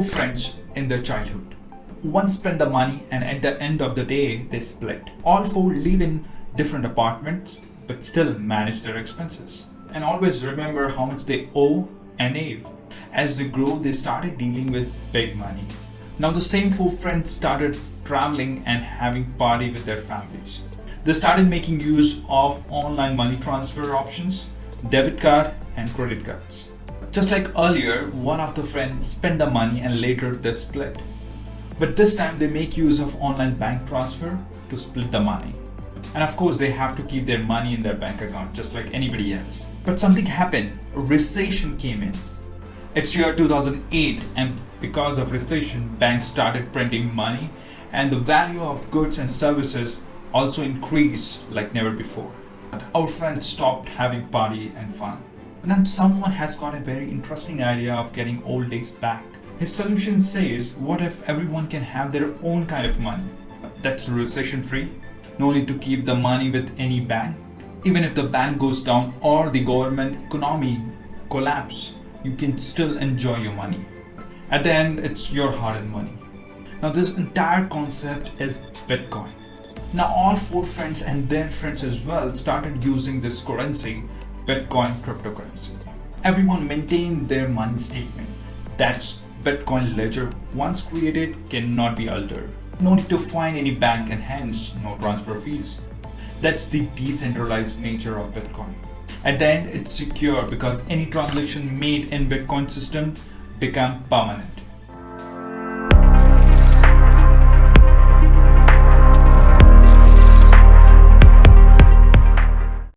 four friends in their childhood. One spent the money and at the end of the day, they split. All four live in different apartments, but still manage their expenses. And always remember how much they owe and save. As they grow, they started dealing with big money. Now the same four friends started traveling and having party with their families. They started making use of online money transfer options, debit card and credit cards. Just like earlier, one of the friends spent the money and later they split. But this time they make use of online bank transfer to split the money. And of course they have to keep their money in their bank account just like anybody else. But something happened, a recession came in. It's year 2008 and because of recession, banks started printing money and the value of goods and services also increased like never before. Our friends stopped having party and fun. Then someone has got a very interesting idea of getting old days back. His solution says, what if everyone can have their own kind of money? That's recession-free. No need to keep the money with any bank. Even if the bank goes down or the government economy collapse, you can still enjoy your money. At the end, it's your hard-earned money. Now this entire concept is Bitcoin. Now all four friends and their friends as well started using this currency, Bitcoin cryptocurrency. Everyone maintained their money statement. That's Bitcoin ledger. Once created, cannot be altered. No need to find any bank and hence no transfer fees. That's the decentralized nature of Bitcoin. At the end, it's secure because any transaction made in Bitcoin system become permanent.